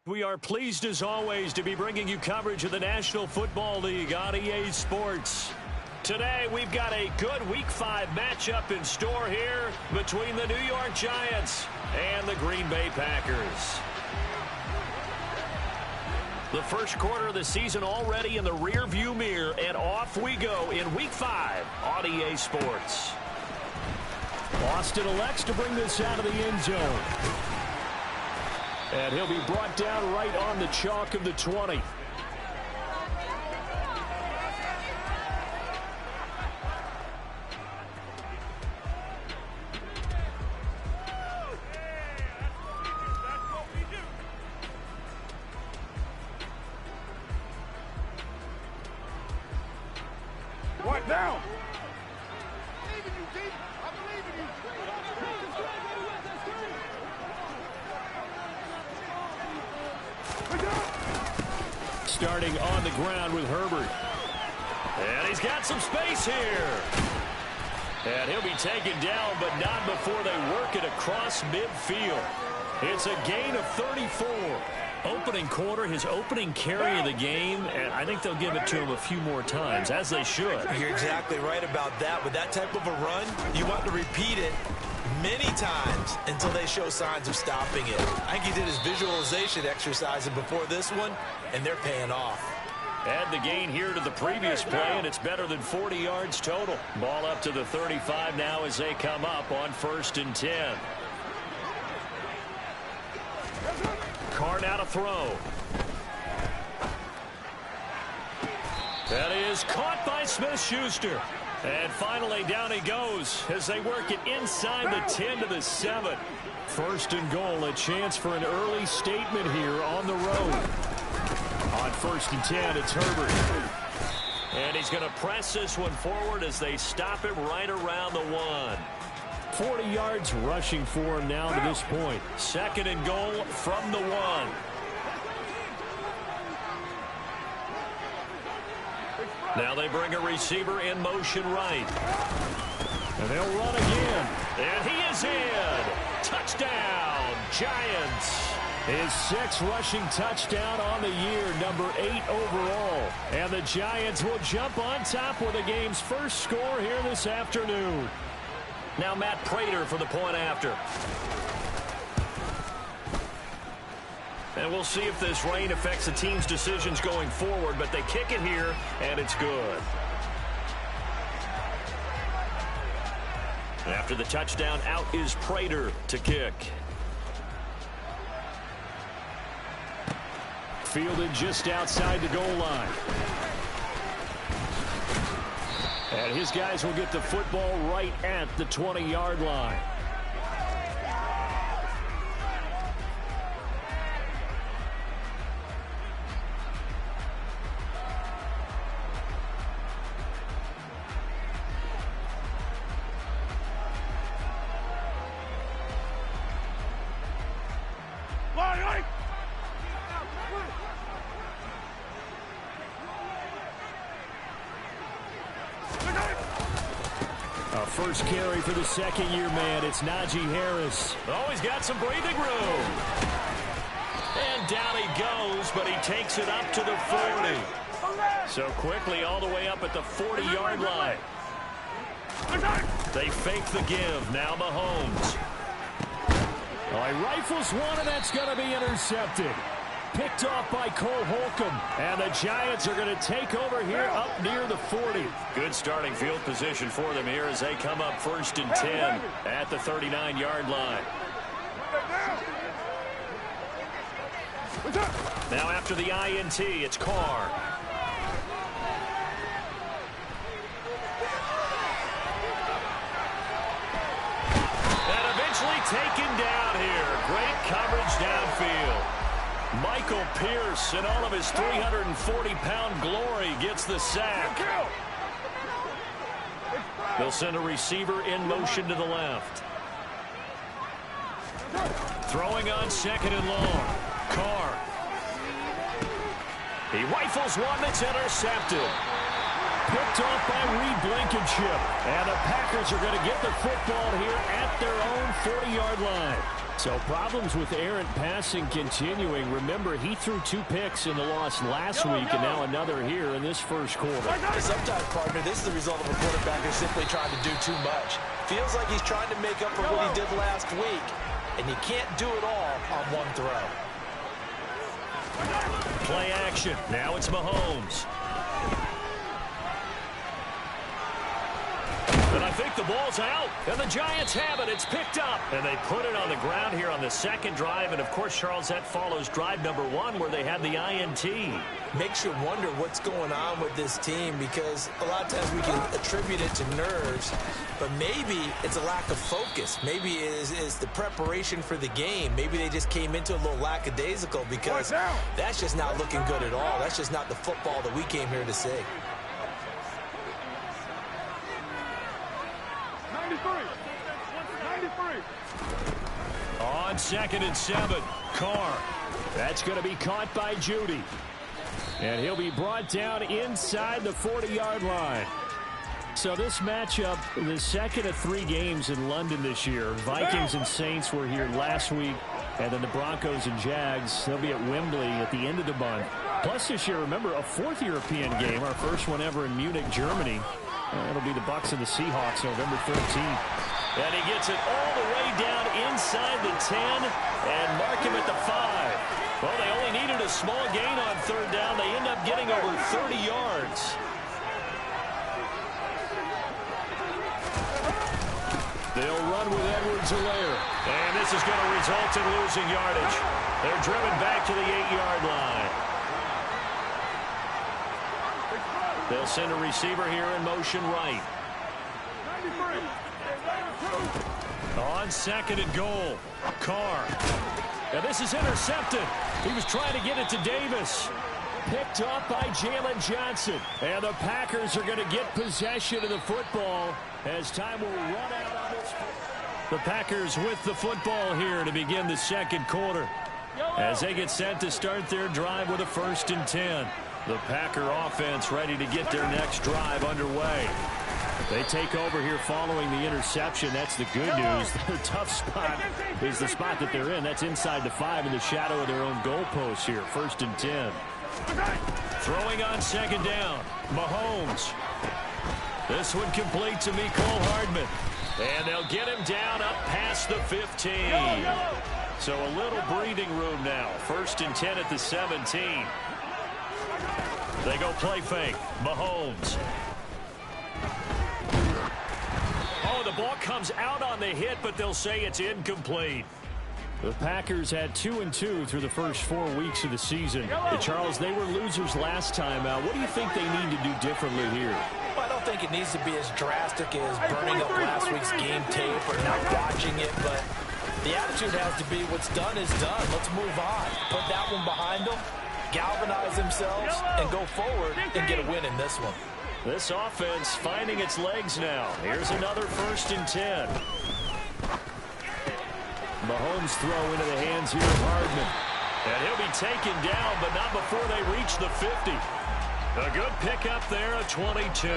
We are pleased as always to be bringing you coverage of the National Football League on EA Sports. Today we've got a good Week 5 matchup in store here between the New York Giants and the Green Bay Packers. The first quarter of the season already in the rear-view mirror, and off we go in Week 5 on EA Sports. Austin elects to bring this out of the end zone. And he'll be brought down right on the chalk of the 20. What down? Starting on the ground with Herbert. And he's got some space here. And he'll be taken down, but not before they work it across midfield. It's a gain of 34. Opening quarter, his opening carry of the game, and I think they'll give it to him a few more times, as they should. You're exactly right about that. With that type of a run, you want to repeat it many times until they show signs of stopping it. I think he did his visualization exercise before this one, and they're paying off. Add the gain here to the previous play, and it's better than 40 yards total. Ball up to the 35 now as they come up on 1st and 10. Carr now to throw. That is caught by Smith-Schuster. And finally, down he goes as they work it inside the 10 to the 7. 1st and goal, a chance for an early statement here on the road. On 1st and 10, it's Herbert. And he's going to press this one forward as they stop it right around the 1. 40 yards rushing for him now to this point. 2nd and goal from the 1. Now they bring a receiver in motion right. And they'll run again. And he is in. Touchdown, Giants. His 6th rushing touchdown on the year, number 8 overall. And the Giants will jump on top with the game's first score here this afternoon. Now Matt Prater for the point after. And we'll see if this rain affects the team's decisions going forward, but they kick it here, and it's good. After the touchdown, out is Prater to kick. Fielded just outside the goal line. And his guys will get the football right at the 20-yard line. First carry for the second-year man. It's Najee Harris. Oh, he's got some breathing room. And down he goes, but he takes it up to the 40. So quickly all the way up at the 40-yard line. They fake the give. Now Mahomes. Oh, he rifles one, and that's going to be intercepted. Picked off by Cole Holcomb. And the Giants are going to take over here up near the 40. Good starting field position for them here as they come up 1st and 10 at the 39-yard line. Now after the INT, it's Carr. And eventually taken down here. Great coverage downfield. Michael Pierce, in all of his 340-pound glory, gets the sack. They'll send a receiver in motion to the left. Throwing on 2nd and long. Carr. He rifles one that's intercepted. Picked off by Reed Blankenship. And the Packers are going to get the football here at their own 40-yard line. So problems with errant passing continuing. Remember, he threw 2 picks in the loss last week, and now another here in this first quarter. Sometimes, partner, this is the result of a quarterback who's simply trying to do too much. Feels like he's trying to make up for what he did last week, and you can't do it all on one throw. Play action. Now it's Mahomes. And I think the ball's out. And the Giants have it. It's picked up. And they put it on the ground here on the second drive. And, of course, Charles, that follows drive number 1 where they had the INT. Makes you wonder what's going on with this team because a lot of times we can attribute it to nerves, but maybe it's a lack of focus. Maybe it is the preparation for the game. Maybe they just came into a little lackadaisical because that's just not looking good at all. That's just not the football that we came here to see. 93. On 2nd and 7, Carr. That's going to be caught by Judy. And he'll be brought down inside the 40-yard line. So this matchup, the second of 3 games in London this year. Vikings and Saints were here last week. And then the Broncos and Jags, they'll be at Wembley at the end of the month. Plus this year, remember, a 4th European game, our first one ever in Munich, Germany. It'll be the Bucs and the Seahawks November 13th. And he gets it all the way down inside the 10 and mark him at the 5. Well, they only needed a small gain on 3rd down. They end up getting over 30 yards. They'll run with Edwards-Helaire. And this is going to result in losing yardage. They're driven back to the 8-yard line. They'll send a receiver here in motion right. On 2nd and goal, Carr. And this is intercepted. He was trying to get it to Davis. Picked up by Jalen Johnson. And the Packers are going to get possession of the football as time will run out on this. The Packers with the football here to begin the second quarter as they get set to start their drive with a 1st and 10. The Packer offense ready to get their next drive underway. They take over here following the interception. That's the good news. Their tough spot is the spot that they're in. That's inside the 5 in the shadow of their own goalpost here. 1st and 10. Throwing on 2nd down. Mahomes. This one complete to Mecole Hardman. And they'll get him down up past the 15. So a little breathing room now. 1st and 10 at the 17. They go play fake. Mahomes. Oh, the ball comes out on the hit, but they'll say it's incomplete. The Packers had 2-2 through the first 4 weeks of the season. Charles, they were losers last time out. What do you think they need to do differently here? Well, I don't think it needs to be as drastic as burning up last week's game tape or not watching it, but the attitude has to be what's done is done. Let's move on. Put that one behind them, galvanize themselves, and go forward and get a win in this one. This offense finding its legs now. Here's another 1st and 10. Mahomes throw into the hands here of Hardman. And he'll be taken down, but not before they reach the 50. A good pickup there, a 22.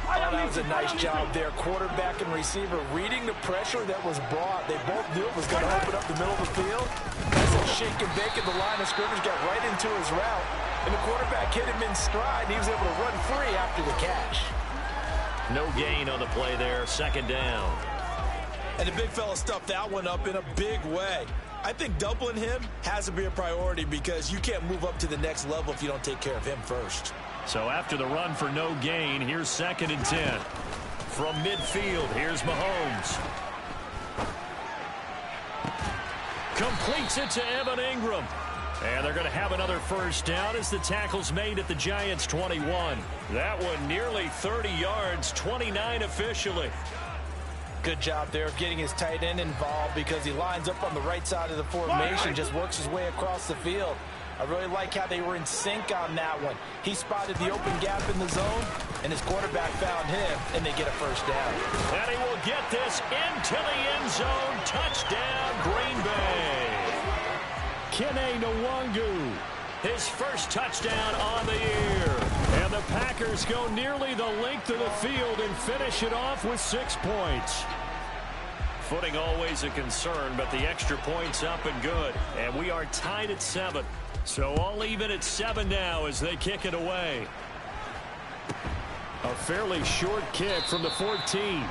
Oh, that was a nice job there. Quarterback and receiver reading the pressure that was brought. They both knew it was going to open up the middle of the field. As they shake and bake at the line of scrimmage, got right into his route. And the quarterback hit him in stride, and he was able to run free after the catch. No gain on the play there, 2nd down. And the big fella stuffed that one up in a big way. I think doubling him has to be a priority because you can't move up to the next level if you don't take care of him first. So after the run for no gain, here's 2nd and 10. From midfield, here's Mahomes. Completes it to Evan Ingram. And they're going to have another 1st down as the tackle's made at the Giants' 21. That one nearly 30 yards, 29 officially. Good job there of getting his tight end involved because he lines up on the right side of the formation, just works his way across the field. I really like how they were in sync on that one. He spotted the open gap in the zone, and his quarterback found him, and they get a 1st down. And he will get this into the end zone. Touchdown, Green Bay. Kene Nwangu, his 1st touchdown on the year. And the Packers go nearly the length of the field and finish it off with 6 points. Footing always a concern, but the extra point's up and good. And we are tied at 7. So all even at 7 now as they kick it away. A fairly short kick from the 14.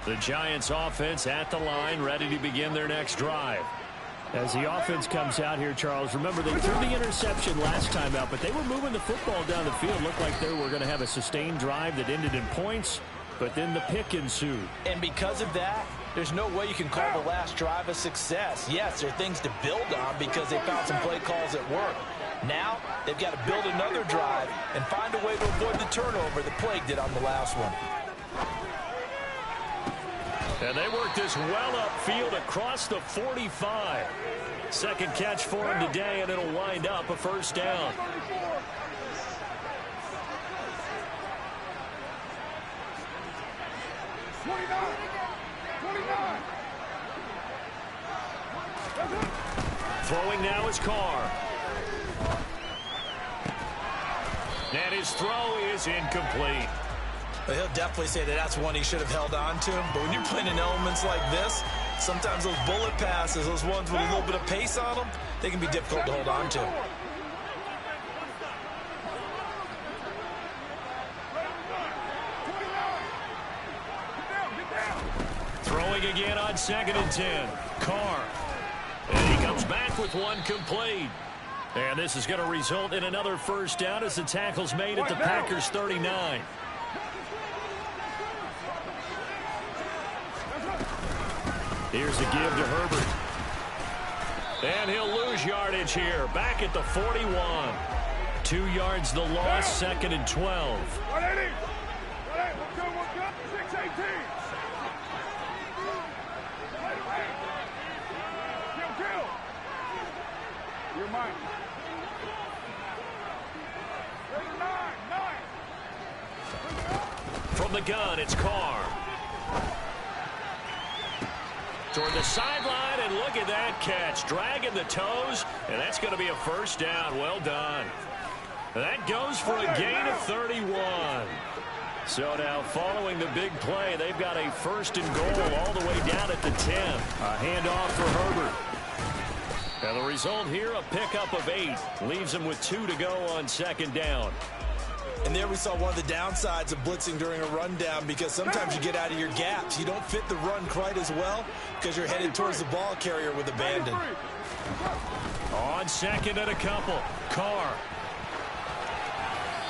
The Giants offense at the line, ready to begin their next drive. As the offense comes out here, Charles, remember they threw the interception last time out, but they were moving the football down the field. Looked like they were going to have a sustained drive that ended in points, but then the pick ensued. And because of that, there's no way you can call the last drive a success. Yes, there are things to build on because they found some play calls at work. Now, they've got to build another drive and find a way to avoid the turnover that plagued it on the last one. And they work this well upfield across the 45. Second catch for him today, and it'll wind up a first down. Throwing now is Carr. And his throw is incomplete. But he'll definitely say that that's one he should have held on to. But when you're playing in elements like this, sometimes those bullet passes, those ones with a little bit of pace on them, they can be difficult to hold on to. Throwing again on 2nd and 10. Carr. And he comes back with one complete. And this is going to result in another first down as the tackle's made at the Packers' 39. Here's a give to Herbert. And he'll lose yardage here. Back at the 41. 2 yards the loss, 2nd and 12. 180. 618. Kill. You're mine. 9. From the gun, it's Carr. Toward the sideline, and look at that catch. Dragging the toes, and that's going to be a first down. Well done. That goes for a gain of 31. So now, following the big play, they've got a first and goal all the way down at the 10. A handoff for Herbert. And the result here, a pickup of 8. Leaves them with 2 to go on 2nd down. And there we saw one of the downsides of blitzing during a rundown, because sometimes you get out of your gaps. You don't fit the run quite as well because you're headed towards the ball carrier with abandon. On 2nd and a couple. Carr.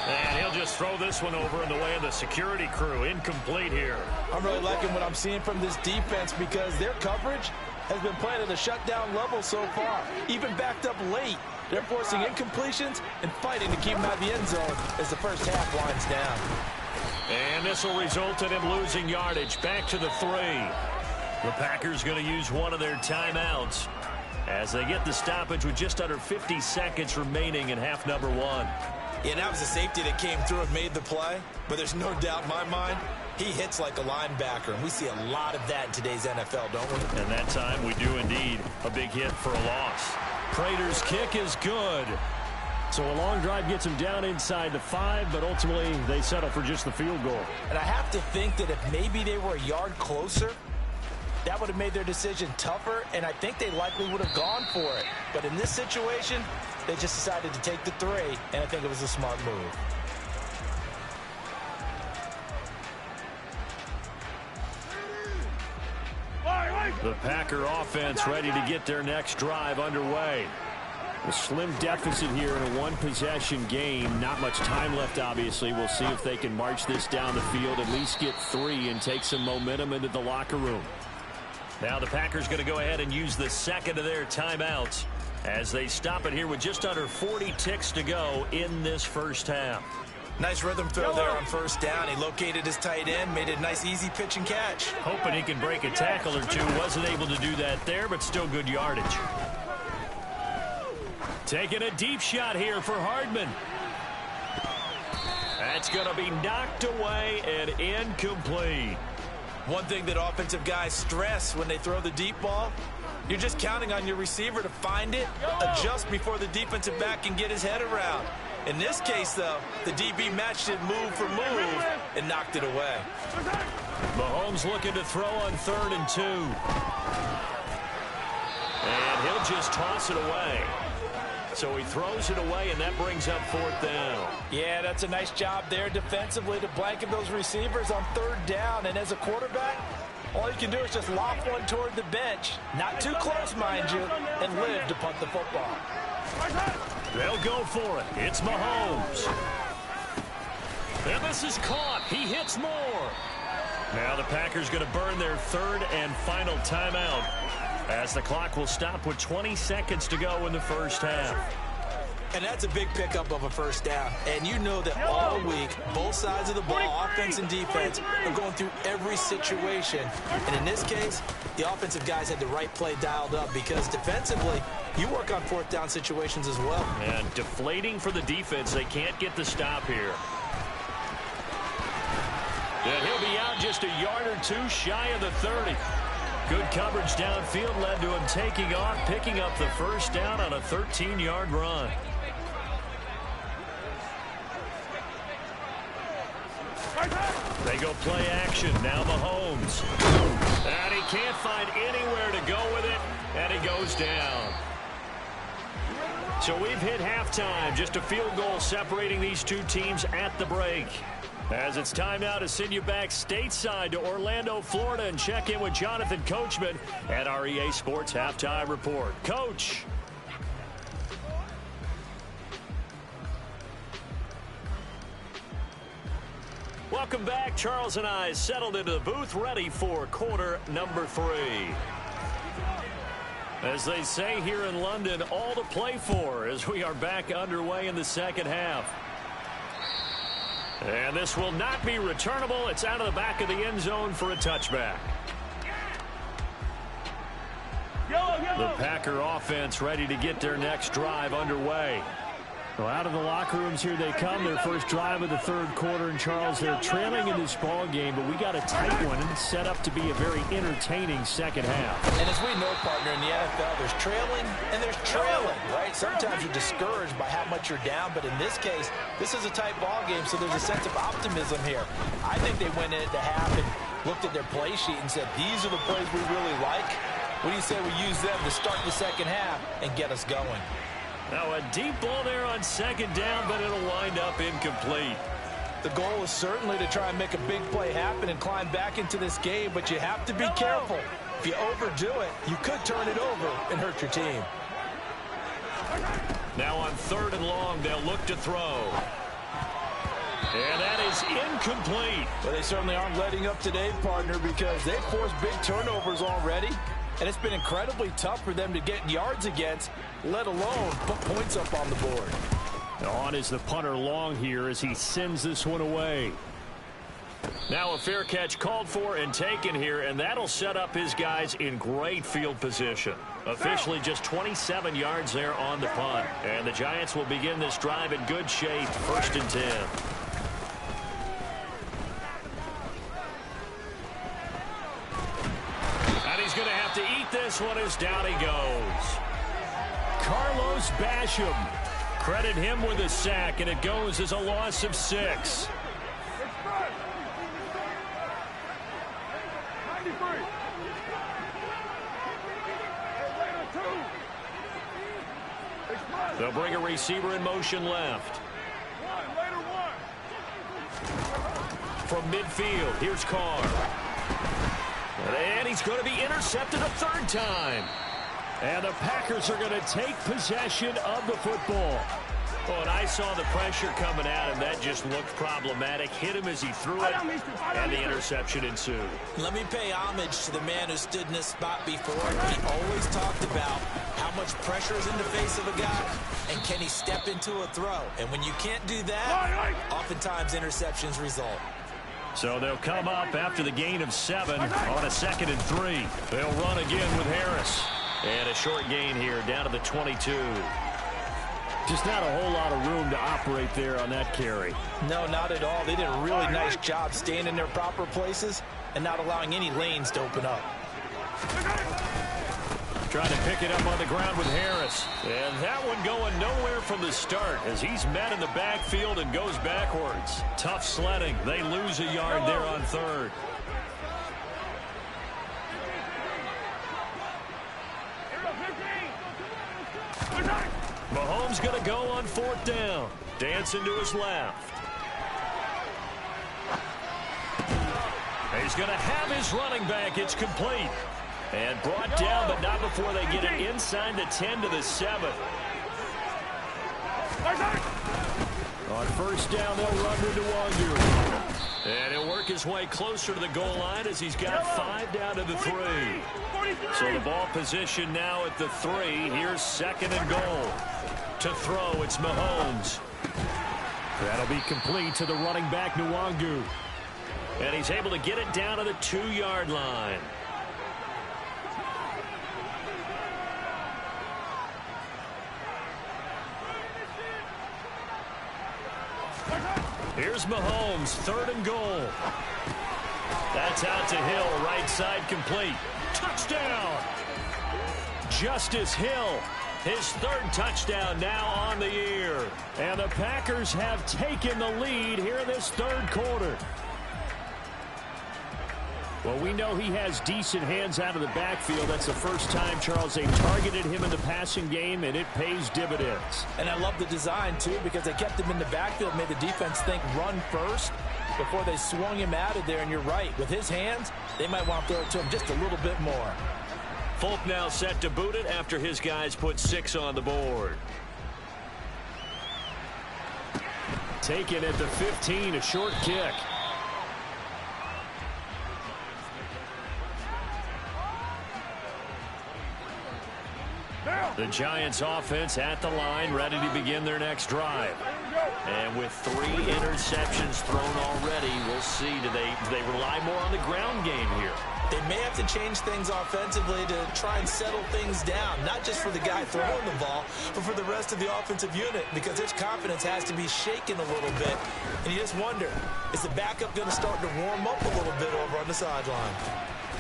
And he'll just throw this one over in the way of the security crew. Incomplete here. I'm really liking what I'm seeing from this defense because their coverage has been playing at a shutdown level so far. Even backed up late. They're forcing incompletions and fighting to keep them out of the end zone as the first half winds down. And this will result in him losing yardage. Back to the 3. The Packers going to use one of their timeouts as they get the stoppage with just under 50 seconds remaining in half number 1. Yeah, that was a safety that came through and made the play, but there's no doubt in my mind he hits like a linebacker, and we see a lot of that in today's NFL, don't we? And that time we do indeed. A big hit for a loss. Prater's kick is good. So a long drive gets them down inside the 5, but ultimately they settle for just the field goal. And I have to think that if maybe they were a yard closer, that would have made their decision tougher, and I think they likely would have gone for it. But in this situation, they just decided to take the 3, and I think it was a smart move. The Packer offense ready to get their next drive underway. A slim deficit here in a one-possession game. Not much time left, obviously. We'll see if they can march this down the field, at least get 3, and take some momentum into the locker room. Now the Packers going to go ahead and use the 2nd of their timeouts as they stop it here with just under 40 ticks to go in this first half. Nice rhythm throw there on first down. He located his tight end, made it a nice, easy pitch and catch. Hoping he can break a tackle or two. Wasn't able to do that there, but still good yardage. Taking a deep shot here for Hardman. That's going to be knocked away and incomplete. One thing that offensive guys stress when they throw the deep ball, you're just counting on your receiver to find it, adjust before the defensive back can get his head around. In this case, though, the DB matched it move for move and knocked it away. Mahomes looking to throw on 3rd and 2. And he'll just toss it away. So he throws it away, and that brings up 4th down. Yeah, that's a nice job there defensively to blanket those receivers on 3rd down. And as a quarterback, all you can do is just lob one toward the bench. Not too close, mind you, and live to punt the football. They'll go for it. It's Mahomes. And this is caught. He hits more. Now the Packers going to burn their 3rd and final timeout, as the clock will stop with 20 seconds to go in the first half. And that's a big pickup of a 1st down. And you know that all week, both sides of the ball, offense and defense, are going through every situation. And in this case, the offensive guys had the right play dialed up, because defensively, you work on 4th down situations as well. And deflating for the defense. They can't get the stop here. And he'll be out just a yard or 2 shy of the 30. Good coverage downfield led to him taking off, picking up the 1st down on a 13-yard run. They go play action. Now Mahomes. And he can't find anywhere to go with it, and he goes down. So we've hit halftime. Just a field goal separating these two teams at the break. As it's time now to send you back stateside to Orlando, Florida, and check in with Jonathan Coachman at our EA Sports Halftime Report. Coach. Welcome back. Charles and I settled into the booth, ready for quarter number 3. As they say here in London, all to play for as we are back underway in the second half. And this will not be returnable. It's out of the back of the end zone for a touchback. The Packer offense ready to get their next drive underway. Well, out of the locker rooms here they come. Their first drive of the 3rd quarter. And, Charles, they're trailing in this ball game, but we got a tight one and it's set up to be a very entertaining second half. And as we know, partner, in the NFL, there's trailing and there's trailing, right? Sometimes you're discouraged by how much you're down, but in this case, this is a tight ball game, so there's a sense of optimism here. I think they went into half and looked at their play sheet and said, these are the plays we really like. What do you say we use them to start the second half and get us going? Now a deep ball there on 2nd down, but it'll wind up incomplete. The goal is certainly to try and make a big play happen and climb back into this game, but you have to be careful. If you overdo it, you could turn it over and hurt your team. Now on 3rd and long, they'll look to throw. And that is incomplete. Well, they certainly aren't letting up today, partner, because they've forced big turnovers already. And it's been incredibly tough for them to get yards against, let alone put points up on the board. On is the punter Long here as he sends this one away. Now a fair catch called for and taken here, and that'll set up his guys in great field position. Officially just 27 yards there on the punt. And the Giants will begin this drive in good shape, 1st and 10. He's going to have to eat this one as down he goes. Carlos Basham. Credit him with a sack, and it goes as a loss of 6. They'll bring a receiver in motion left. From midfield, here's Carr. And he's going to be intercepted a 3rd time. And the Packers are going to take possession of the football. Oh, and I saw the pressure coming at him. That just looked problematic. Hit him as he threw it, and the interception ensued. Let me pay homage to the man who stood in this spot before. He always talked about how much pressure is in the face of a guy, and can he step into a throw. And when you can't do that, oftentimes interceptions result. So they'll come up after the gain of 7 on a 2nd and 3. They'll run again with Harris. And a short gain here down to the 22. Just not a whole lot of room to operate there on that carry. No, not at all. They did a really nice job staying in their proper places and not allowing any lanes to open up. Trying to pick it up on the ground with Harris. And that one going nowhere from the start as he's met in the backfield and goes backwards. Tough sledding. They lose a yard there on third. Mahomes going to go on fourth down. Dancing to his left. He's going to have his running back. It's complete. And brought down, but not before they get it inside the 10 to the 7. On first down, they'll run to Nwangu. And he'll work his way closer to the goal line as he's got 5 down to the 3. So the ball position now at the 3. Here's second and goal. To throw, it's Mahomes. That'll be complete to the running back, Nwangu. And he's able to get it down to the 2-yard line. Here's Mahomes, third and goal. That's out to Hill, right side complete. Touchdown! Justice Hill, his third touchdown now on the year. And the Packers have taken the lead here in this third quarter. Well, we know he has decent hands out of the backfield. That's the first time, Charles, they've targeted him in the passing game, and it pays dividends. And I love the design, too, because they kept him in the backfield, made the defense think run first before they swung him out of there. And you're right, with his hands, they might want to throw it to him just a little bit more. Folk now set to boot it after his guys put 6 on the board. Taken at the 15, a short kick. The Giants offense at the line, ready to begin their next drive. And with 3 interceptions thrown already, we'll see. Do they rely more on the ground game here? They may have to change things offensively to try and settle things down, not just for the guy throwing the ball, but for the rest of the offensive unit, because his confidence has to be shaken a little bit. And you just wonder, is the backup going to start to warm up a little bit over on the sideline?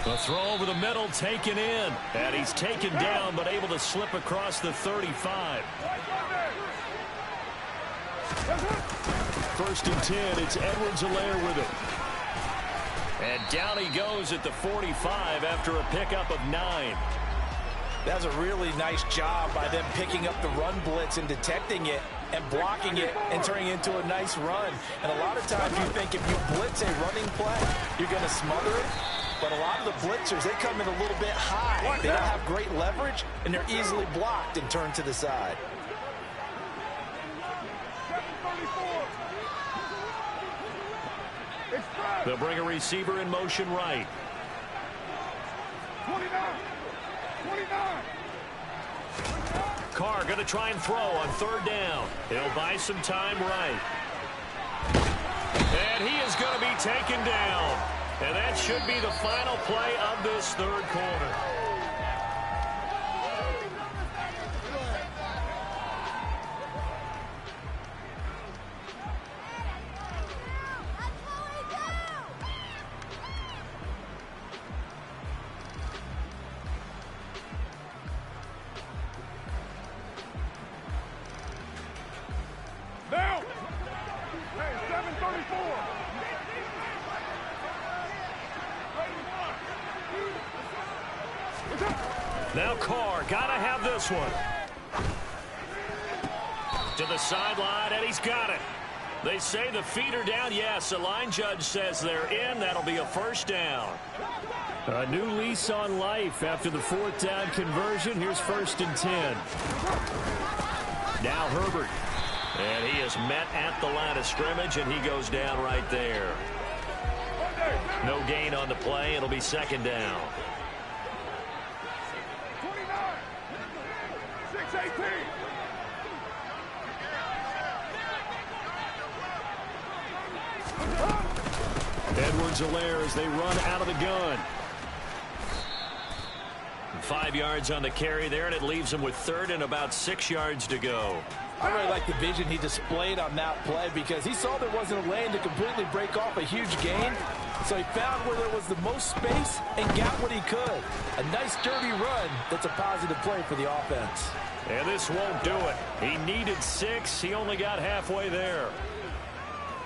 The throw over the middle taken in. And he's taken down, but able to slip across the 35. First and 10, it's Edwards-Helaire with it. And down he goes at the 45 after a pickup of 9. That's a really nice job by them picking up the run blitz and detecting it and blocking it and turning it into a nice run. And a lot of times you think if you blitz a running play, you're going to smother it. But a lot of the blitzers, they come in a little bit high. They don't have great leverage, and they're easily blocked and turned to the side. They'll bring a receiver in motion right. 29. Carr going to try and throw on third down. He'll buy some time right. And he is going to be taken down. And that should be the final play of this third quarter. Now! Hey, 7:34. Now Carr, gotta have this one. To the sideline, and he's got it. They say the feet are down. Yes, the line judge says they're in. That'll be a first down. A new lease on life after the fourth down conversion. Here's first and 10. Now Herbert. And he is met at the line of scrimmage, and he goes down right there. No gain on the play. It'll be second down. 6:18. Edwards-Helaire as they run out of the gun. 5 yards on the carry there, and it leaves him with third and about 6 yards to go. I really like the vision he displayed on that play because he saw there wasn't a lane to completely break off a huge gain. So he found where there was the most space and got what he could. A nice, dirty run that's a positive play for the offense. And this won't do it. He needed 6. He only got halfway there.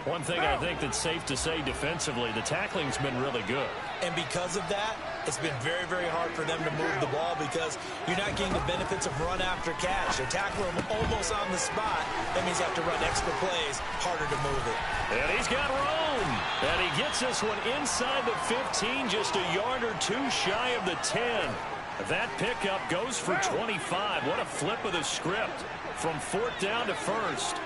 One thing I think that's safe to say defensively, the tackling's been really good. And because of that, it's been very, very hard for them to move the ball because you're not getting the benefits of run after catch. They're tackling him almost on the spot. That means you have to run extra plays, harder to move it. And he's got room. And he gets this one inside the 15, just a yard or 2 shy of the 10. That pickup goes for 25. What a flip of the script from 4th down to 1st.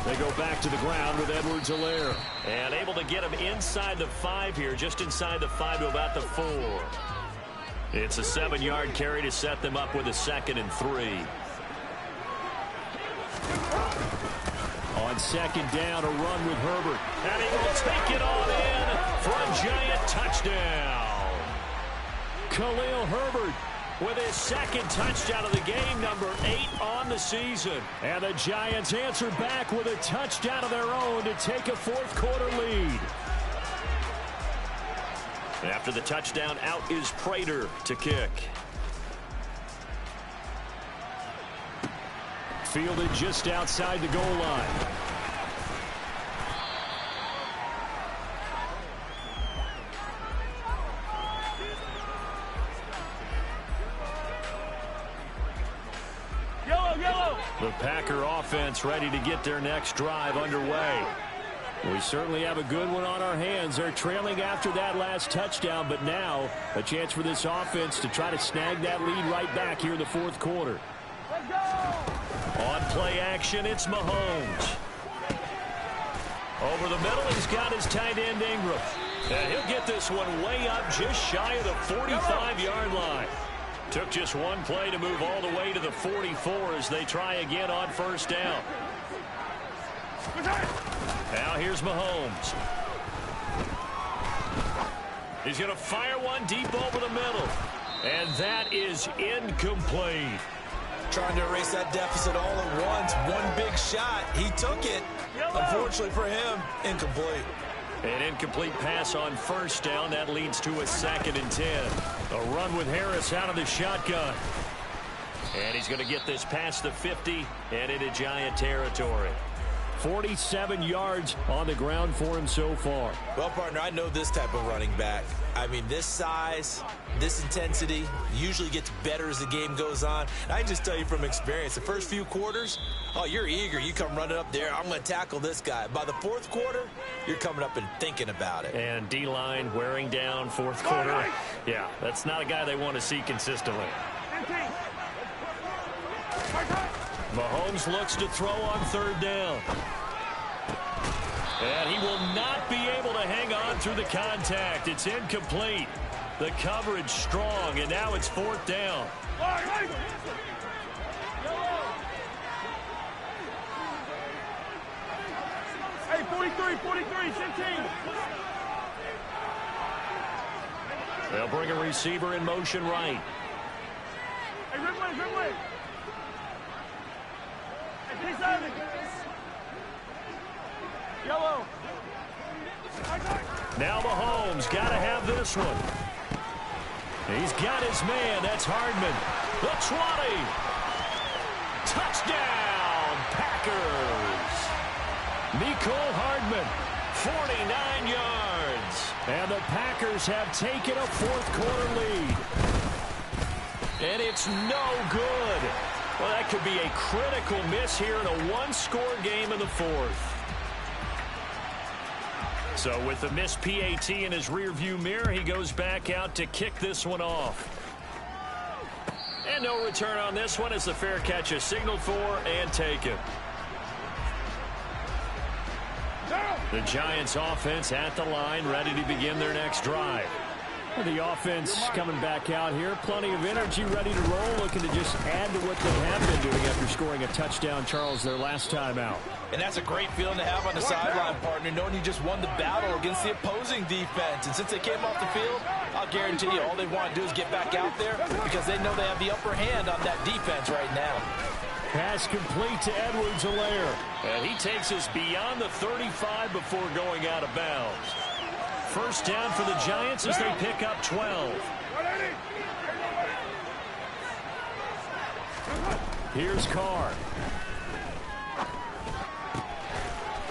They go back to the ground with Edwards-Helaire. And able to get him inside the 5 here, just inside the 5 to about the 4. It's a 7-yard carry to set them up with a 2nd and 3. On 2nd down, a run with Herbert. And he will take it on in for a Giant touchdown. Khalil Herbert with his 2nd touchdown of the game, number 8 on the season. And the Giants answer back with a touchdown of their own to take a 4th quarter lead. After the touchdown, out is Prater to kick. Fielded just outside the goal line. The Packer offense ready to get their next drive underway. We certainly have a good one on our hands. They're trailing after that last touchdown, but now a chance for this offense to try to snag that lead right back here in the 4th quarter. On play action, it's Mahomes. Over the middle, he's got his tight end Ingram. And he'll get this one way up just shy of the 45-yard line. Took just one play to move all the way to the 44 as they try again on 1st down. Now here's Mahomes. He's going to fire one deep over the middle. And that is incomplete. Trying to erase that deficit all at once. One big shot. He took it. Unfortunately for him, incomplete. An incomplete pass on 1st down. That leads to a 2nd and 10. A run with Harris out of the shotgun. And he's going to get this past the 50 and into Giant territory. 47 yards on the ground for him so far. Well, partner, I know this type of running back. I mean, this size, this intensity usually gets better as the game goes on. And I can just tell you from experience, the first few quarters, oh, you're eager. You come running up there, I'm going to tackle this guy. By the 4th quarter, you're coming up and thinking about it. And D-line wearing down 4th quarter. Yeah, that's not a guy they want to see consistently. Mahomes looks to throw on 3rd down. And he will not be able to hang on through the contact. It's incomplete. The coverage strong, and now it's 4th down. Hey, 43, 15. They'll bring a receiver in motion right. Hey, Ridley. Hey, P7. Yellow. Now Mahomes got to have this one. He's got his man. That's Hardman. The 20. Touchdown, Packers. Mecole Hardman, 49 yards. And the Packers have taken a 4th quarter lead. And it's no good. Well, that could be a critical miss here in a 1-score game in the 4th. So with the missed PAT in his rearview mirror, he goes back out to kick this one off. And no return on this one as the fair catch is signaled for and taken. The Giants offense at the line, ready to begin their next drive. The offense coming back out here. Plenty of energy, ready to roll, looking to just add to what they have been doing after scoring a touchdown, Charles, their last time out. And that's a great feeling to have on the sideline, partner, knowing you just won the battle against the opposing defense. And since they came off the field, I'll guarantee you all they want to do is get back out there because they know they have the upper hand on that defense right now. Pass complete to Edwards-Helaire. And he takes us beyond the 35 before going out of bounds. First down for the Giants as they pick up 12. Here's Carr.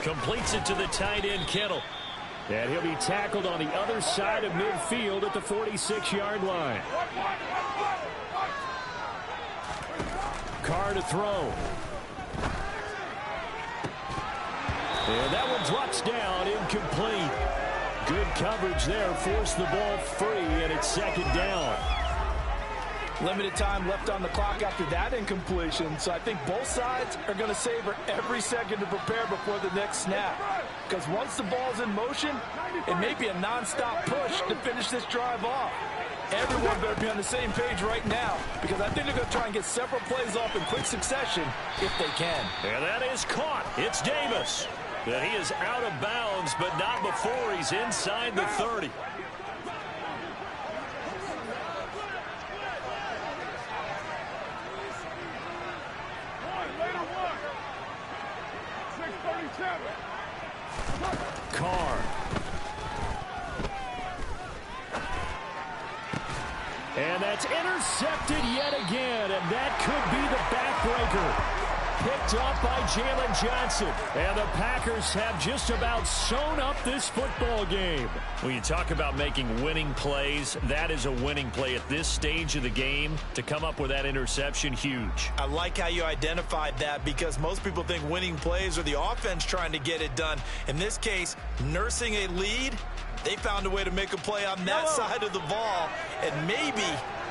Completes it to the tight end, Kittle. And he'll be tackled on the other side of midfield at the 46-yard line. Carr to throw. And that one drops down, incomplete. Good coverage there, forced the ball free, and it's second down. Limited time left on the clock after that incompletion, so I think both sides are going to savor every second to prepare before the next snap. Because once the ball's in motion, it may be a non-stop push to finish this drive off. Everyone better be on the same page right now, because I think they're going to try and get several plays off in quick succession if they can. And that is caught. It's Davis. And he is out of bounds, but not before he's inside the 30. Carr. And that's intercepted yet again, and that could be the backbreaker. Picked up by Jalen Johnson. And the Packers have just about sewn up this football game. When you talk about making winning plays, that is a winning play at this stage of the game. To come up with that interception, huge. I like how you identified that, because most people think winning plays are the offense trying to get it done. In this case, nursing a lead, they found a way to make a play on that side of the ball and maybe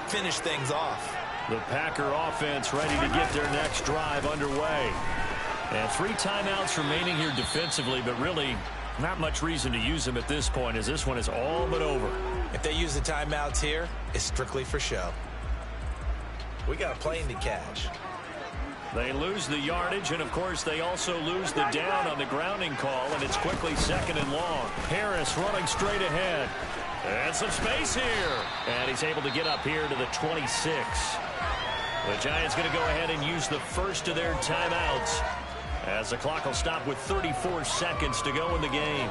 finish things off. The Packer offense ready to get their next drive underway. And 3 timeouts remaining here defensively, but really not much reason to use them at this point, as this one is all but over. If they use the timeouts here, it's strictly for show. We got a plane to catch. They lose the yardage, and of course they also lose the down on the grounding call, and it's quickly 2nd and long. Harris running straight ahead. And some space here. And he's able to get up here to the 26. The Giants going to go ahead and use the first of their timeouts, as the clock will stop with 34 seconds to go in the game.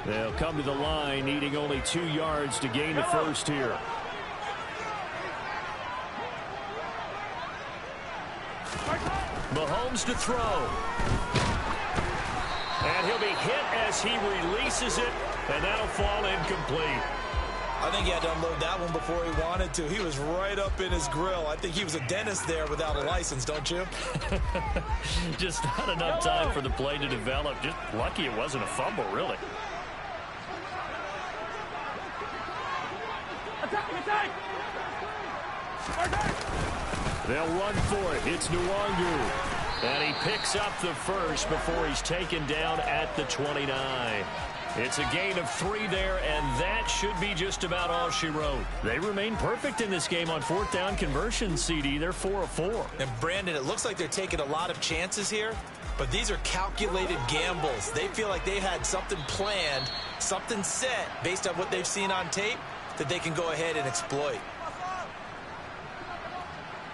They'll come to the line, needing only 2 yards to gain the first here. Mahomes to throw. And he'll be hit as he releases it, and that'll fall incomplete. I think he had to unload that one before he wanted to. He was right up in his grill. I think he was a dentist there without a license, don't you? Just not enough time for the play to develop. Just lucky it wasn't a fumble, really. They'll run for it. It's Nwangu. And he picks up the first before he's taken down at the 29. It's a gain of 3 there, and that should be just about all she wrote. They remain perfect in this game on 4th down conversion, CD. They're 4 of 4. And Brandon, it looks like they're taking a lot of chances here, but these are calculated gambles. They feel like they had something planned, something set based on what they've seen on tape that they can go ahead and exploit.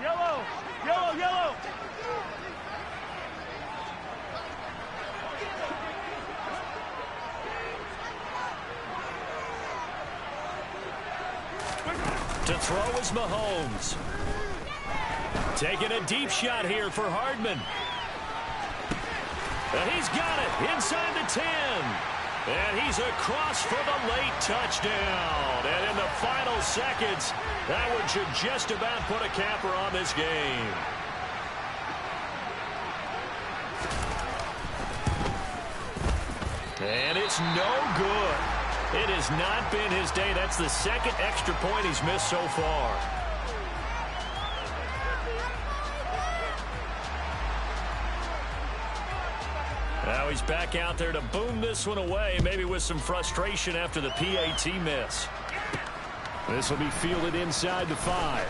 Yellow! Yellow! Yellow! To throw is Mahomes. Taking a deep shot here for Hardman. And he's got it inside the 10. And he's across for the late touchdown. And in the final seconds, that one should just about put a capper on this game. And it's no good. It has not been his day. That's the 2nd extra point he's missed so far. Now he's back out there to boom this one away, maybe with some frustration after the PAT miss. This will be fielded inside the 5.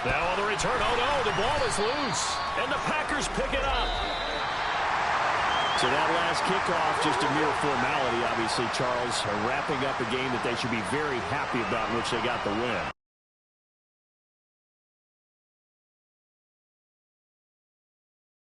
Now on the return, oh no, the ball is loose. And the Packers pick it up. So that last kickoff, just a mere formality, obviously, Charles, wrapping up a game that they should be very happy about in which they got the win.